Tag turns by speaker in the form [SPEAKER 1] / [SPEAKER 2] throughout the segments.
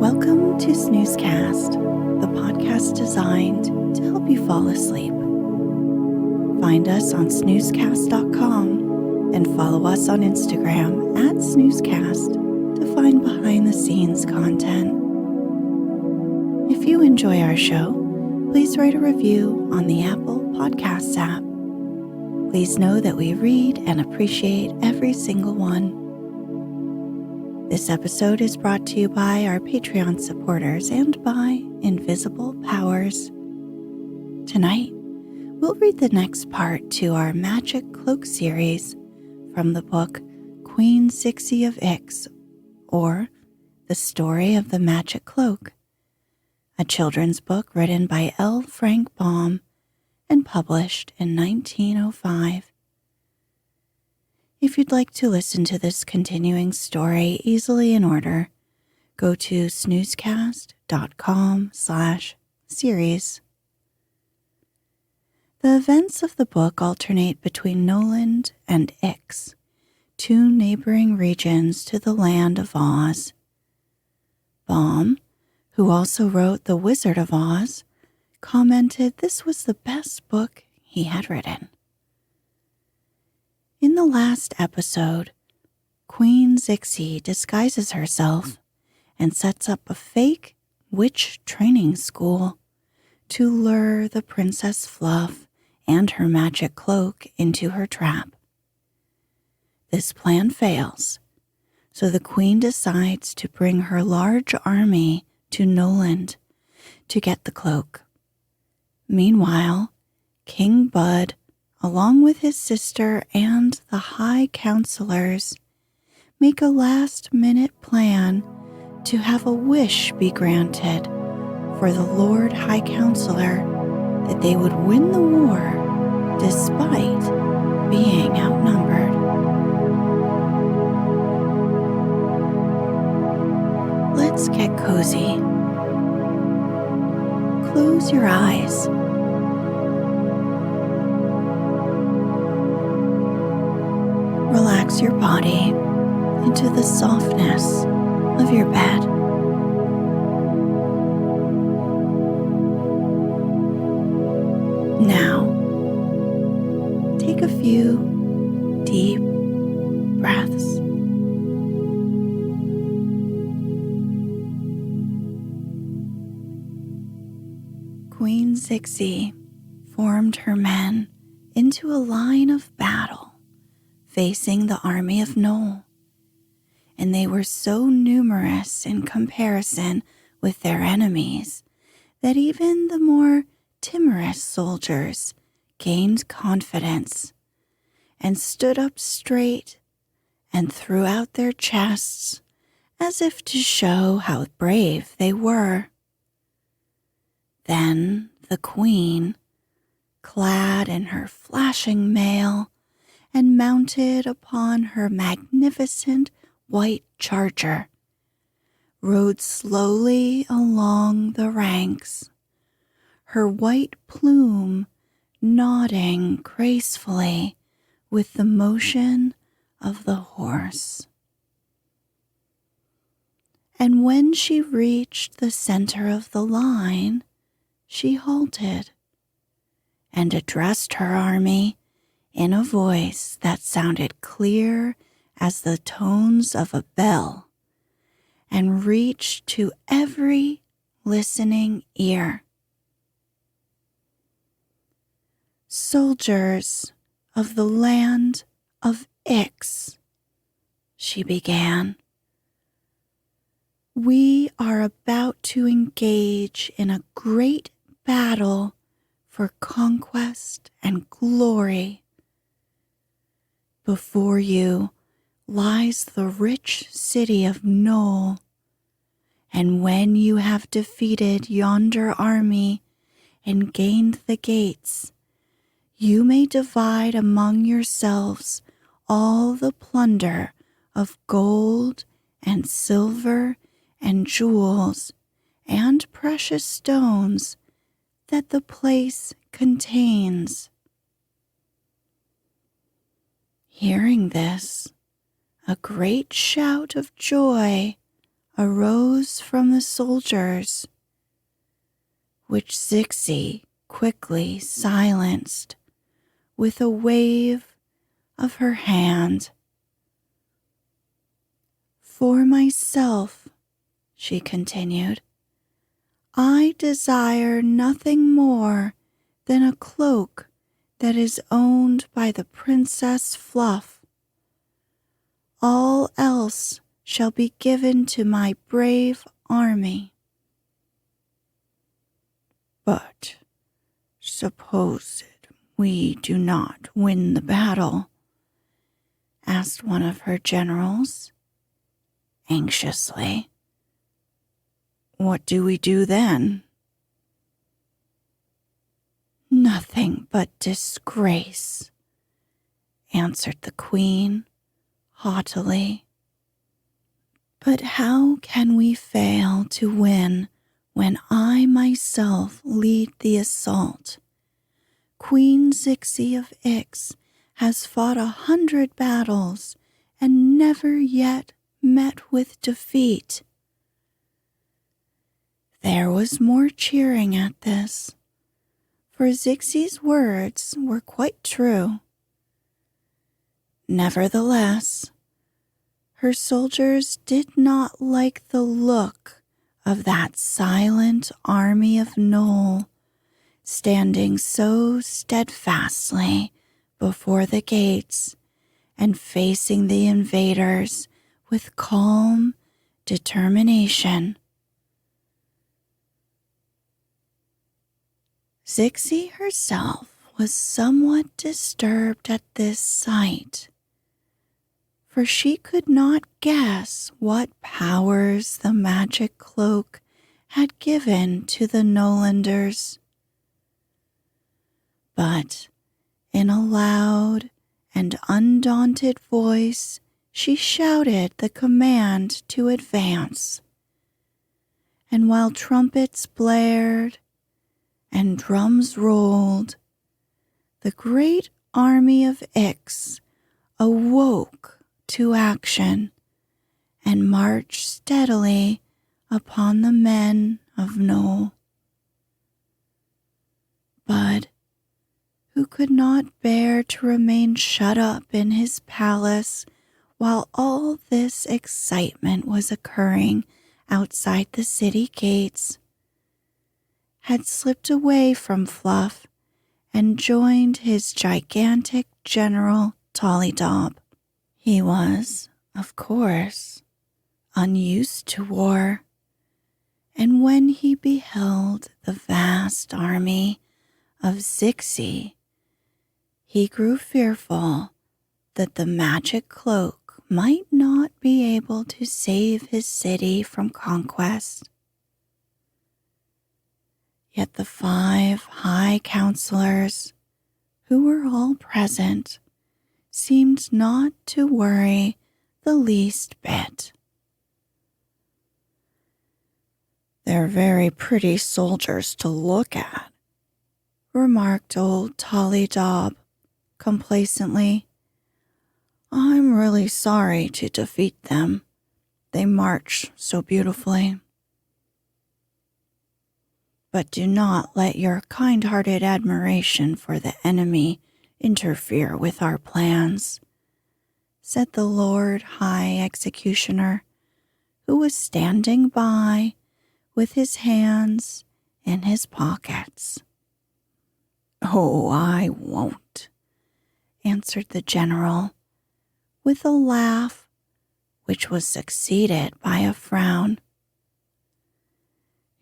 [SPEAKER 1] Welcome to Snoozecast, the podcast designed to help you fall asleep. Find us on snoozecast.com and follow us on Instagram at snoozecast to find behind-the-scenes content. If you enjoy our show, please write a review on the Apple Podcasts app. Please know that we read and appreciate every single one. This episode is brought to you by our Patreon supporters and by Invisible Powers. Tonight, we'll read the next part to our Magic Cloak series from the book Queen Zixi of Ix, or The Story of the Magic Cloak, a children's book written by L. Frank Baum and published in 1905. If you'd like to listen to this continuing story easily in order, go to snoozecast.com/series. The events of the book alternate between Noland and Ix, two neighboring regions to the land of Oz. Baum, who also wrote The Wizard of Oz, commented this was the best book he had written. In the last episode, Queen Zixi disguises herself and sets up a fake witch training school to lure the Princess Fluff and her magic cloak into her trap. This plan fails, so the queen decides to bring her large army to Noland to get the cloak. Meanwhile, King Bud, along with his sister and the high counselors, make a last-minute plan to have a wish be granted for the Lord High Counselor that they would win the war despite being outnumbered. Let's get cozy. Close your eyes. Relax your body into the softness of your bed. Now, take a few deep breaths. Queen Zixi formed her men into a line of battle facing the army of Noland, and they were so numerous in comparison with their enemies that even the more timorous soldiers gained confidence and stood up straight and threw out their chests as if to show how brave they were. Then the queen, clad in her flashing mail and mounted upon her magnificent white charger, rode slowly along the ranks, her white plume nodding gracefully with the motion of the horse. And when she reached the center of the line, she halted and addressed her army in a voice that sounded clear as the tones of a bell and reached to every listening ear. "Soldiers of the land of Ix," she began, "we are about to engage in a great battle for conquest and glory. Before you lies the rich city of Noland, and when you have defeated yonder army and gained the gates, you may divide among yourselves all the plunder of gold and silver and jewels and precious stones that the place contains." Hearing this, a great shout of joy arose from the soldiers, which Zixi quickly silenced with a wave of her hand. For myself, she continued, I desire nothing more than a cloak that is owned by the Princess Fluff. All else shall be given to my brave army. But suppose we do not win the battle? Asked one of her generals, anxiously. What do we do then? Nothing but disgrace, answered the queen haughtily. But how can we fail to win when I myself lead the assault? Queen Zixi of Ix has fought 100 battles and never yet met with defeat. There was more cheering at this, for Zixi's words were quite true. Nevertheless, her soldiers did not like the look of that silent army of Noland standing so steadfastly before the gates and facing the invaders with calm determination. Zixi herself was somewhat disturbed at this sight, for she could not guess what powers the magic cloak had given to the Nolanders. But in a loud and undaunted voice, she shouted the command to advance. And while trumpets blared and drums rolled, the great army of Ix awoke to action and marched steadily upon the men of Noland. Bud, who could not bear to remain shut up in his palace while all this excitement was occurring outside the city gates, had slipped away from Fluff and joined his gigantic general Tollydob. He was, of course, unused to war, and when he beheld the vast army of Zixi, he grew fearful that the magic cloak might not be able to save his city from conquest. Yet the 5 high counselors, who were all present, seemed not to worry the least bit. They're very pretty soldiers to look at, remarked old Tollydob complacently. I'm really sorry to defeat them. They march so beautifully. But do not let your kind-hearted admiration for the enemy interfere with our plans, said the Lord High Executioner, who was standing by with his hands in his pockets. Oh, I won't, answered the general, with a laugh which was succeeded by a frown.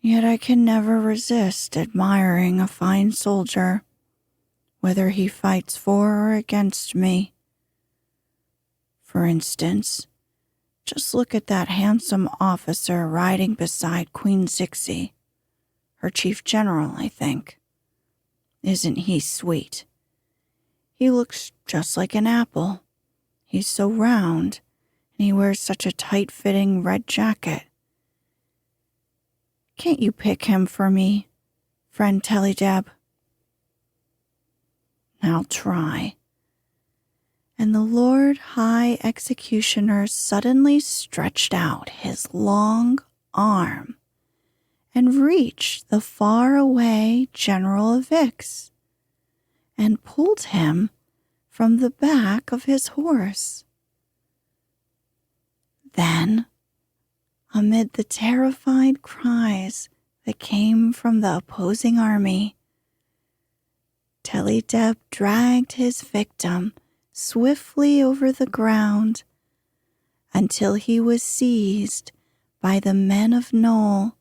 [SPEAKER 1] Yet I can never resist admiring a fine soldier, whether he fights for or against me. For instance, just look at that handsome officer riding beside Queen Zixi, her chief general, I think. Isn't he sweet? He looks just like an apple. He's so round, and he wears such a tight-fitting red jacket. Can't you pick him for me, friend Tellydeb? I'll try. and the Lord High Executioner suddenly stretched out his long arm and reached the faraway General of Ix and pulled him from the back of his horse. Then, amid the terrified cries that came from the opposing army, Tellydeb dragged his victim swiftly over the ground until he was seized by the men of Noel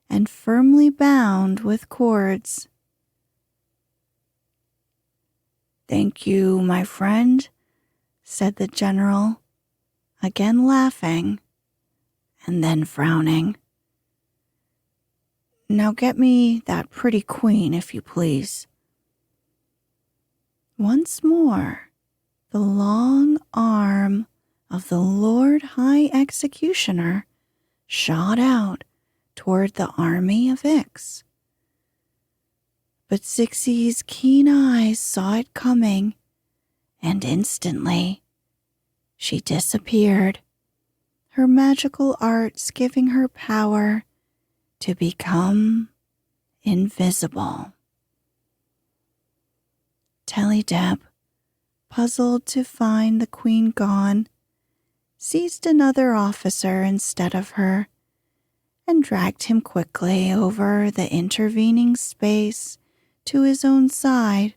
[SPEAKER 1] and firmly bound with cords. "Thank you, my friend," said the general, again laughing and then frowning. "Now get me that pretty queen, if you please." Once more, the long arm of the Lord High Executioner shot out toward the army of Ix. But Zixi's keen eyes saw it coming, and instantly she disappeared, her magical arts giving her power to become invisible. Tellydeb, puzzled to find the queen gone, seized another officer instead of her and dragged him quickly over the intervening space to his own side,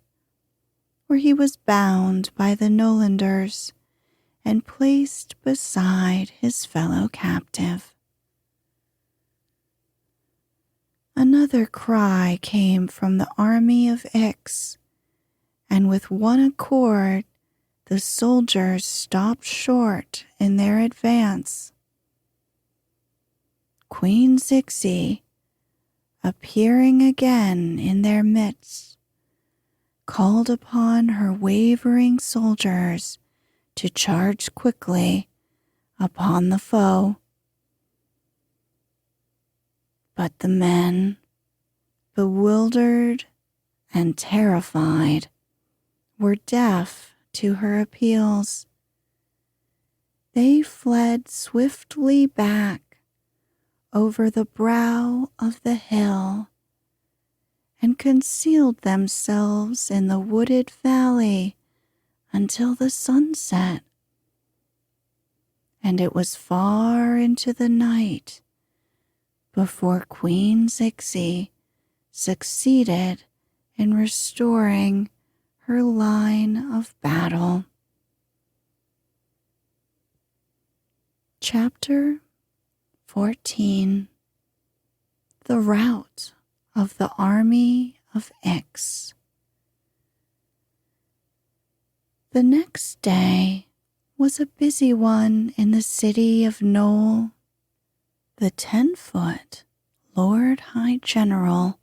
[SPEAKER 1] where he was bound by the Nolanders and placed beside his fellow captive. Another cry came from the army of Ix, and with one accord the soldiers stopped short in their advance. Queen Zixi, appearing again in their midst, called upon her wavering soldiers to charge quickly upon the foe. But the men, bewildered and terrified, were deaf to her appeals. They fled swiftly back over the brow of the hill and concealed themselves in the wooded valley until the sun set. And it was far into the night before Queen Zixi succeeded in restoring her line of battle. Chapter 14. The Rout of the Army of Ix. The next day was a busy one in the city of Noel. The 10-foot Lord High General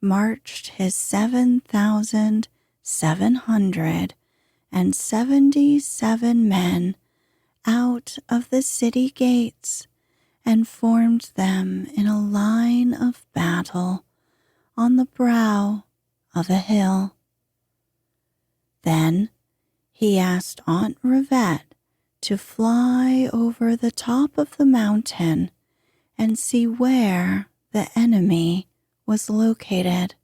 [SPEAKER 1] marched his 7,777 men out of the city gates and formed them in a line of battle on the brow of a hill. Then he asked Aunt Rivette to fly over the top of the mountain and see where the enemy was located.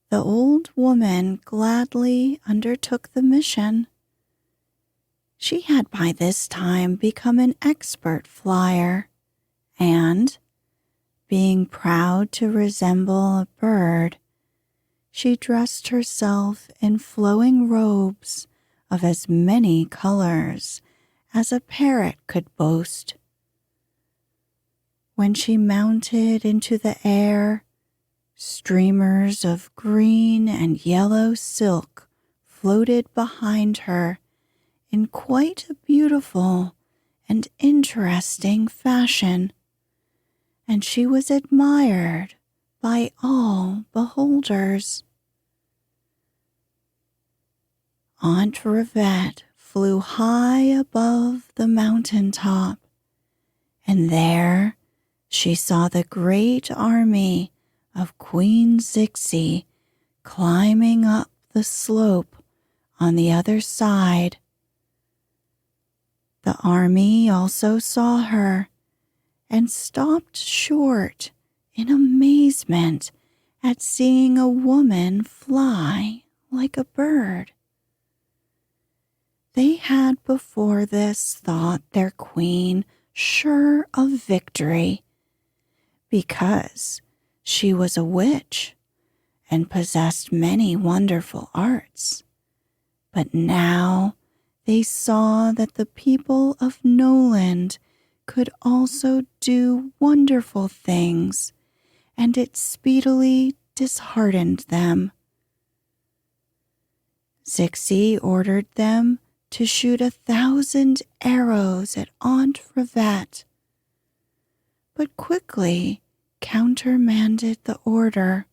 [SPEAKER 1] The old woman gladly undertook the mission. She had by this time become an expert flyer, and, being proud to resemble a bird, she dressed herself in flowing robes of as many colors as a parrot could boast. When she mounted into the air, streamers of green and yellow silk floated behind her in quite a beautiful and interesting fashion, and she was admired by all beholders. Aunt Rivette flew high above the mountain top, and there she saw the great army of Queen Zixi climbing up the slope on the other side. The army also saw her and stopped short in amazement at seeing a woman fly like a bird. They had before this thought their queen sure of victory because she was a witch and possessed many wonderful arts. But now they saw that the people of Noland could also do wonderful things, and it speedily disheartened them. Zixi ordered them to shoot 1,000 arrows at Aunt Rivette, but quickly countermanded the order,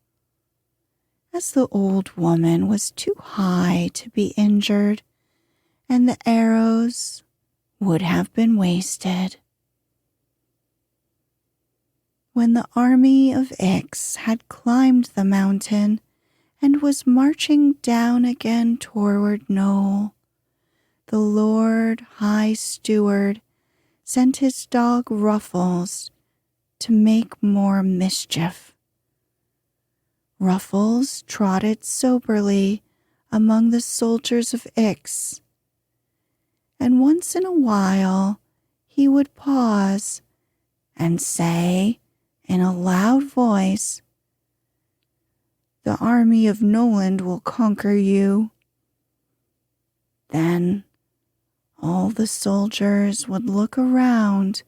[SPEAKER 1] as the old woman was too high to be injured, and the arrows would have been wasted. When the army of Ix had climbed the mountain and was marching down again toward Noel, the Lord High Steward sent his dog Ruffles to make more mischief. Ruffles trotted soberly among the soldiers of Ix, and once in a while he would pause and say in a loud voice, "The army of Noland will conquer you." Then all the soldiers would look around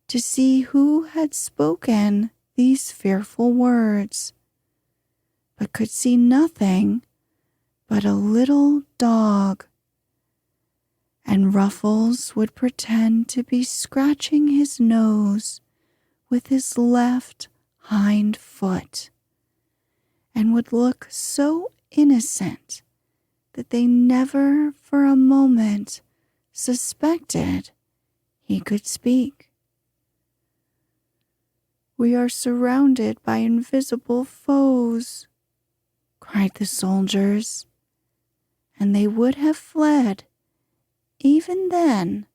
[SPEAKER 1] to see who had spoken these fearful words, but could see nothing but a little dog, and Ruffles would pretend to be scratching his nose with his left hind foot, and would look so innocent that they never for a moment suspected he could speak. "We are surrounded by invisible foes," cried the soldiers, and they would have fled even then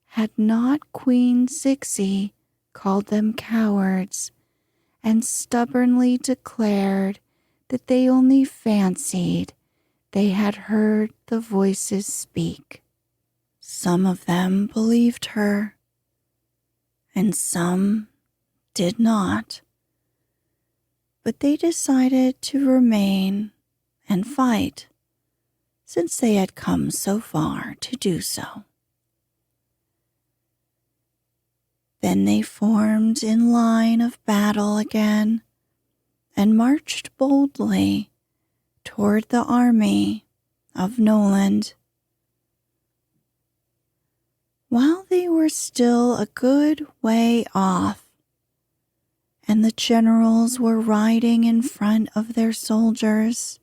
[SPEAKER 1] had not Queen Zixi called them cowards and stubbornly declared that they only fancied they had heard the voices speak. Some of them believed her, and some did not, but they decided to remain and fight, since they had come so far to do so. Then they formed in line of battle again and marched boldly toward the army of Noland. While they were still a good way off, and the generals were riding in front of their soldiers,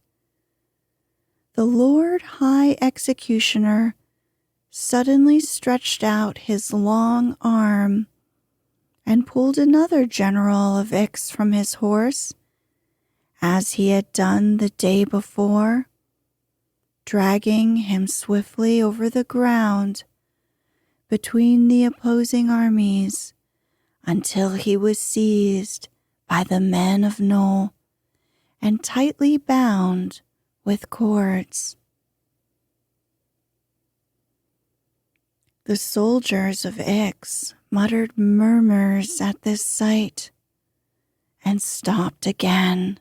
[SPEAKER 1] the Lord High Executioner suddenly stretched out his long arm and pulled another general of Ix from his horse, as he had done the day before, dragging him swiftly over the ground between the opposing armies until he was seized by the men of Noel and tightly bound with cords. The soldiers of Ix muttered murmurs at this sight and stopped again.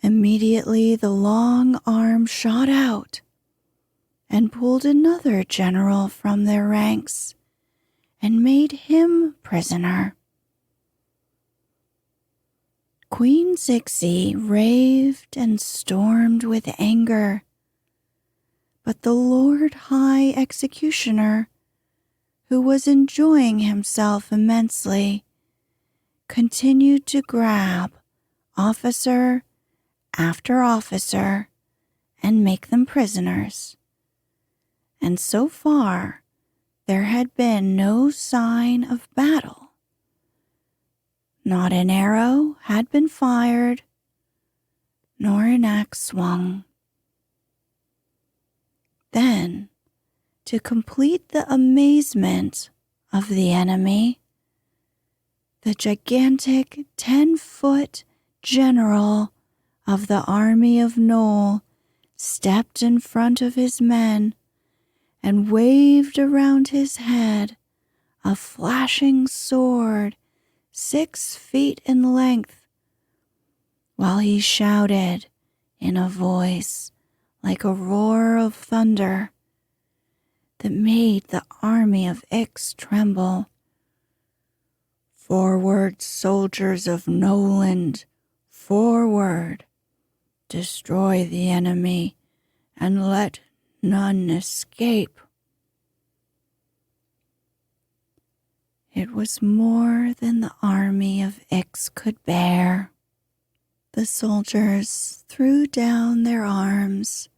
[SPEAKER 1] Immediately the long arm shot out and pulled another general from their ranks and made him prisoner. Queen Zixi raved and stormed with anger, but the Lord High Executioner, who was enjoying himself immensely, continued to grab officer after officer and make them prisoners. And so far, there had been no sign of battle. Not an arrow had been fired, nor an axe swung. Then, to complete the amazement of the enemy, the gigantic 10-foot general of the army of Noel stepped in front of his men and waved around his head a flashing sword 6 feet in length, while he shouted in a voice like a roar of thunder that made the army of Ix tremble. "Forward, soldiers of Noland, forward! Destroy the enemy and let none escape." It was more than the army of Ix could bear. The soldiers threw down their arms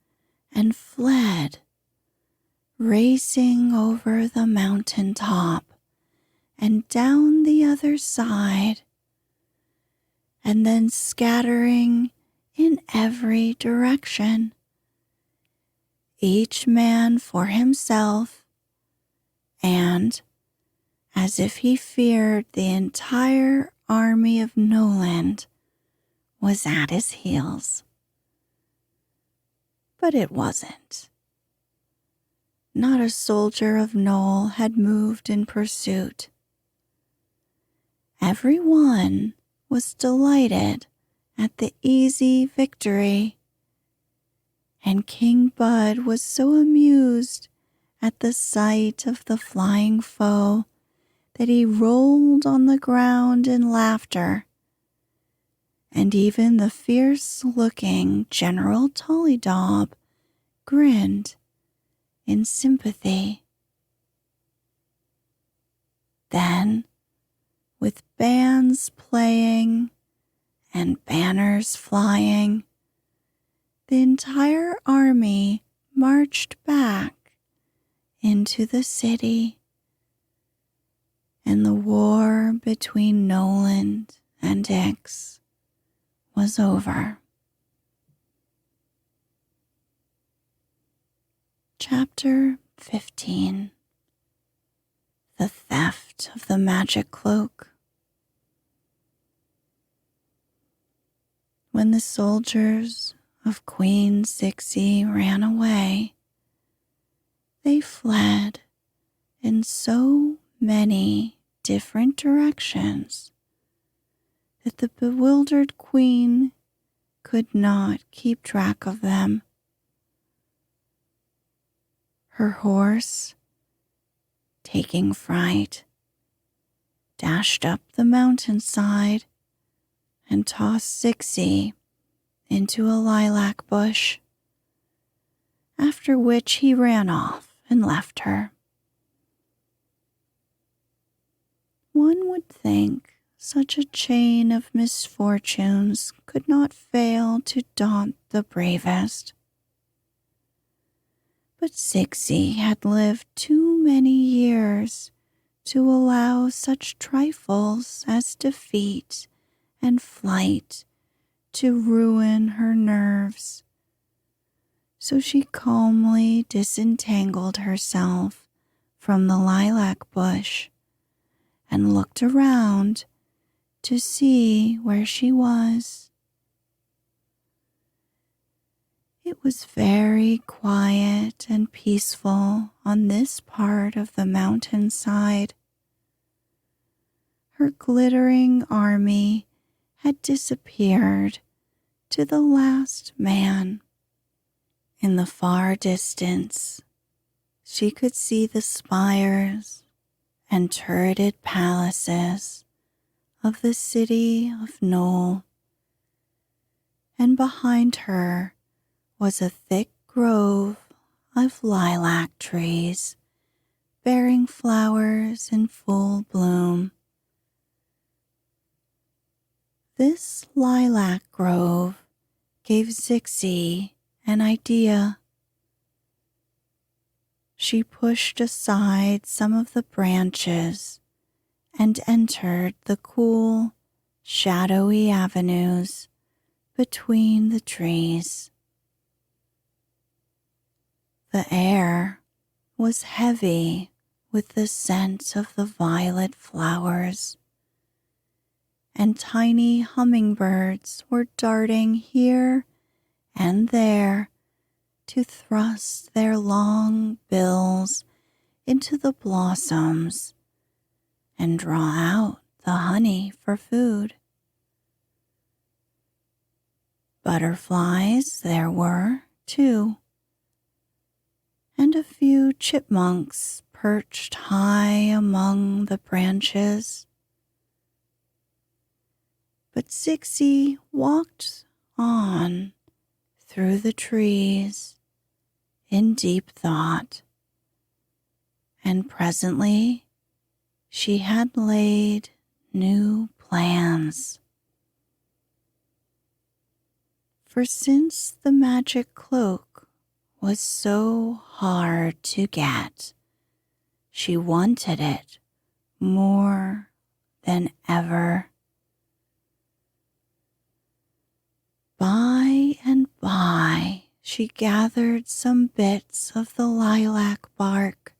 [SPEAKER 1] and fled, racing over the mountain top and down the other side, and then scattering in every direction, each man for himself, and as if he feared the entire army of Noland was at his heels. But it wasn't. Not a soldier of Noel had moved in pursuit. Every one was delighted at the easy victory, and King Bud was so amused at the sight of the flying foe that he rolled on the ground in laughter, and even the fierce-looking General Tollydob grinned in sympathy. Then, with bands playing and banners flying, the entire army marched back into the city, and the war between Noland and Ix was over. Chapter 15. The Theft of the Magic Cloak. When the soldiers of Queen Zixi ran away, they fled in so many different directions that the bewildered queen could not keep track of them. Her horse, taking fright, dashed up the mountainside and tossed Zixi into a lilac bush, after which he ran off and left her. One would think such a chain of misfortunes could not fail to daunt the bravest. But Zixi had lived too many years to allow such trifles as defeat and flight to ruin her nerves. So she calmly disentangled herself from the lilac bush and looked around to see where she was. It was very quiet and peaceful on this part of the mountainside. Her glittering army had disappeared to the last man. In the far distance, she could see the spires and turreted palaces of the city of Noel, and behind her was a thick grove of lilac trees bearing flowers in full bloom. This lilac grove gave Zixi an idea. She pushed aside some of the branches and entered the cool, shadowy avenues between the trees. The air was heavy with the scent of the violet flowers, and tiny hummingbirds were darting here and there to thrust their long bills into the blossoms and draw out the honey for food. Butterflies there were, too, and a few chipmunks perched high among the branches. But Zixi walked on through the trees in deep thought, and presently she had laid new plans. For since the magic cloak was so hard to get, she wanted it more than ever. By and by, she gathered some bits of the lilac bark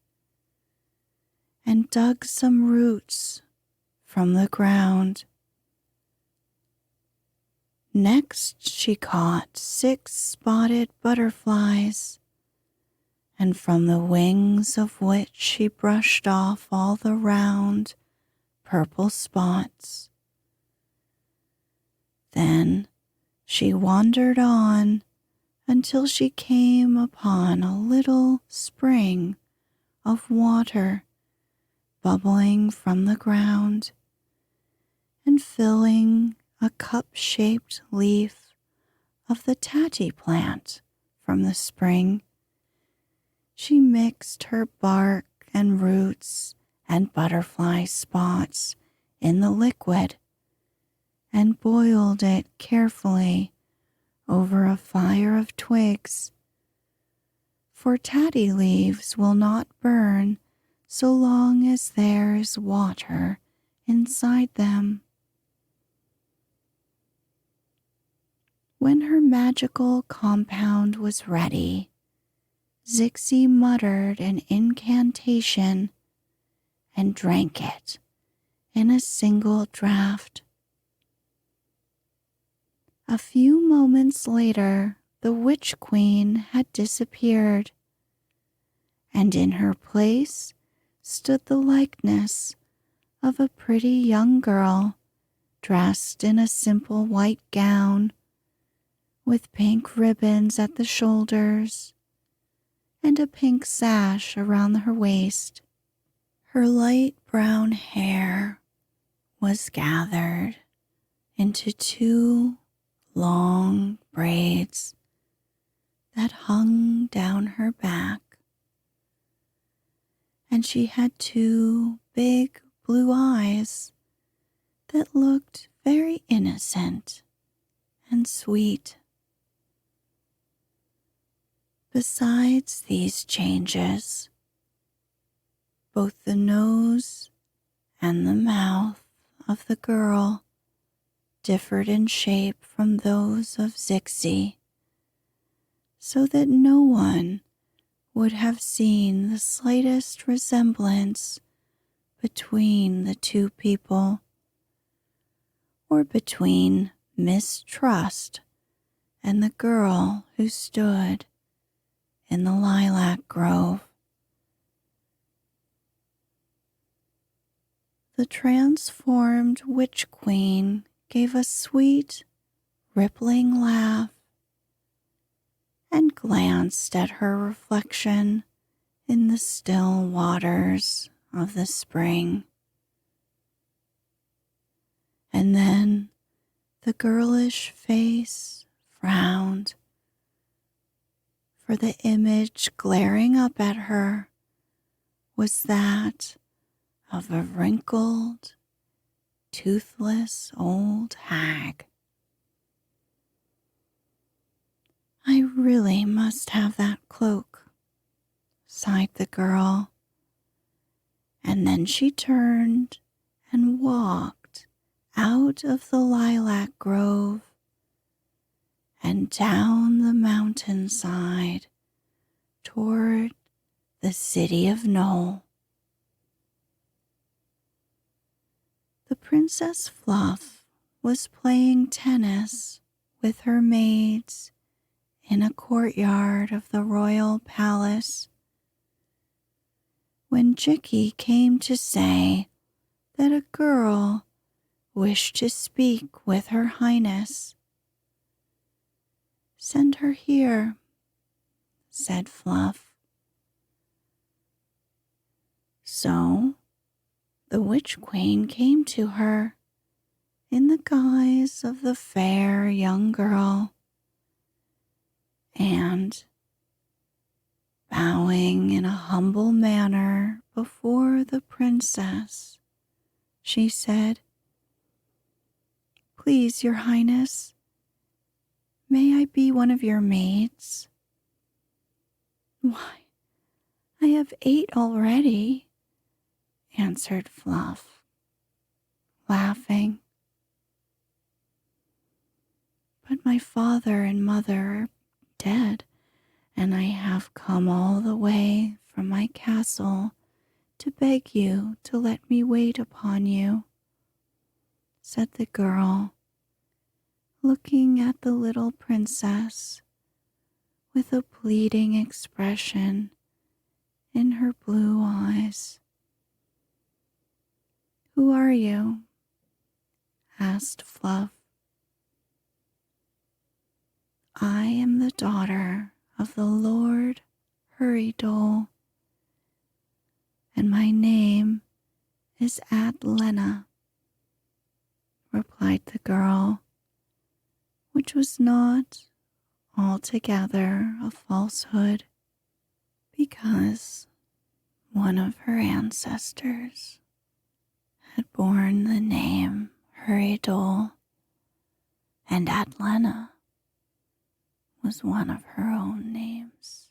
[SPEAKER 1] and dug some roots from the ground. Next, she caught 6 spotted butterflies, and from the wings of which she brushed off all the round, purple spots. Then she wandered on until she came upon a little spring of water bubbling from the ground and filling a cup-shaped leaf of the tatty plant from the spring. She mixed her bark and roots and butterfly spots in the liquid and boiled it carefully over a fire of twigs, for tatty leaves will not burn so long as there is water inside them. When her magical compound was ready, Zixi muttered an incantation and drank it in a single draught. A few moments later, the witch queen had disappeared, and in her place stood the likeness of a pretty young girl dressed in a simple white gown with pink ribbons at the shoulders and a pink sash around her waist. Her light brown hair was gathered into 2 long braids that hung down her back, and she had 2 big blue eyes that looked very innocent and sweet. Besides these changes, both the nose and the mouth of the girl differed in shape from those of Zixi, so that no one would have seen the slightest resemblance between the 2 people, or between Miss Trust and the girl who stood in the lilac grove. The transformed witch queen gave a sweet, rippling laugh and glanced at her reflection in the still waters of the spring. And then the girlish face frowned, for the image glaring up at her was that of a wrinkled, toothless old hag. "I really must have that cloak," sighed the girl, and then she turned and walked out of the lilac grove and down the mountainside toward the city of Noland. The Princess Fluff was playing tennis with her maids in a courtyard of the royal palace when Zixi came to say that a girl wished to speak with Her Highness. "Send her here," said Fluff. So the Witch Queen came to her in the guise of the fair young girl, and, bowing in a humble manner before the princess, she said, "Please, Your Highness, may I be one of your maids?" "Why, I have 8 already," answered Fluff, laughing. "But my father and mother are dead, and I have come all the way from my castle to beg you to let me wait upon you," said the girl, looking at the little princess with a pleading expression in her blue eyes. "Who are you?" asked Fluff. "I am the daughter of the Lord Hurrydole, and my name is Atlena," replied the girl, which was not altogether a falsehood, because one of her ancestors had borne the name Hurrydole, and Atlena was one of her own names.